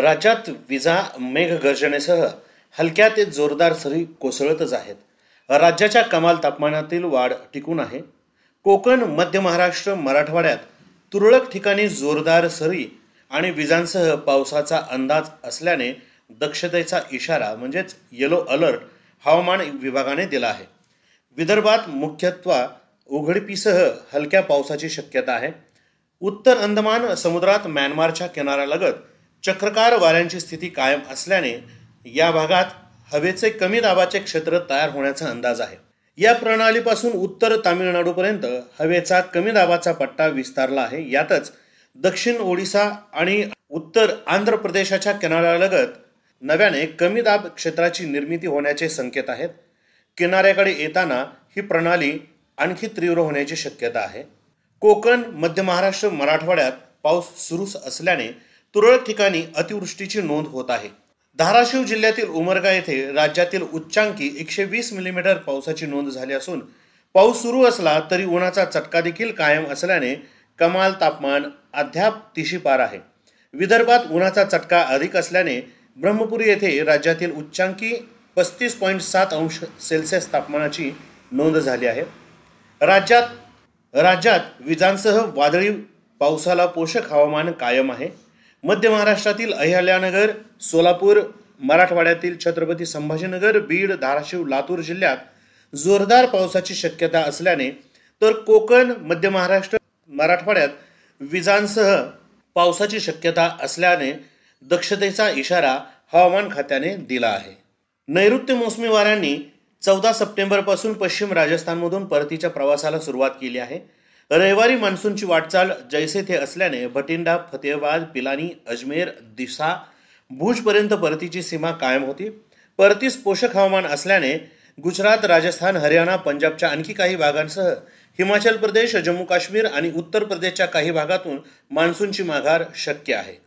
राज्यात विजा मेघगर्जनेसह हलक्या ते जोरदार सरी कोसळतच आहेत. राज्याच्या कमाल तापमानातील वाढ टिकून आहे. कोकण, मध्य महाराष्ट्र, मराठवाड्यात तुरळक ठिकाणी जोरदार सरी आणि विजांसह पावसाचा अंदाज असल्याने दक्षतेचा इशारा म्हणजेच येलो अलर्ट हवामान विभागाने दिला आहे. विदर्भात मुख्यत्वे उघडीपीसह हलक्या पावसाची शक्यता आहे. उत्तर अंदमान समुद्रात म्यानमारच्या किनाऱ्यालगत चक्रकार वाऱ्यांची स्थिती कायम असल्याने या भागात हवेचे कमी दाबाचे क्षेत्र तयार होण्याचा अंदाज आहे. या प्रणालीपासून उत्तर तामिळनाडूपर्यंत हवेचा कमी दाबाचा पट्टा विस्तारला आहे. यातच दक्षिण ओडिशा आणि उत्तर आंध्र प्रदेशाच्या किनाऱ्यालगत नव्याने कमी दाब क्षेत्राची निर्मिती होण्याचे संकेत आहेत. किनाऱ्याकडे येताना ही प्रणाली आणखी तीव्र होण्याची शक्यता आहे. कोकण, मध्य महाराष्ट्र, मराठवाड्यात पाऊस सुरू असल्याने तुरळक ठिकाणी अतिवृष्टीची नोंद होत आहे. धाराशिव जिल्ह्यातील उमरगा येथे राज्यातील उच्चांकी 120 मिलीमीटर पावसाची नोंद झाली असून पाऊस सुरू असला तरी उन्हाचा चटका देखील कायम असल्याने कमाल तापमान अद्याप 30 पार आहे. विदर्भात उन्हाचा चटका अधिक असल्याने ब्रह्मपुरी येथे राज्यातील उच्चांकी 35.7 अंश सेल्सिअस तापमानाची नोंद झाली आहे. राज्यात विजांसह वादळी पावसाला पोषक हवामान कायम आहे. मध्य महाराष्ट्रातील अहिल्यानगर, सोलापूर, मराठवाड्यातील छत्रपती संभाजीनगर, बीड, धाराशिव, लातूर जिल्ह्यात जोरदार पावसाची शक्यता असल्याने तर कोकण, मध्य महाराष्ट्र, मराठवाड्यात विजांसह पावसाची शक्यता असल्याने दक्षतेचा इशारा हवामान खात्याने दिला आहे. नैऋत्य मोसमी वाऱ्यांनी 14 सप्टेंबरपासून पश्चिम राजस्थानमधून परतीच्या प्रवासाला सुरुवात केली आहे. रविवारी मान्सूनची वाटचाल जैसे थे असल्याने भटिंडा, फतेहाबाद, पिलानी, अजमेर, दिसा, भुजपर्यंत परतीची सीमा कायम होती. परतीस पोषक हवामान असल्याने गुजरात, राजस्थान, हरियाणा, पंजाबच्या आणखी काही भागांसह हिमाचल प्रदेश, जम्मू काश्मीर आणि उत्तर प्रदेशच्या काही भागातून मान्सूनची माघार शक्य आहे.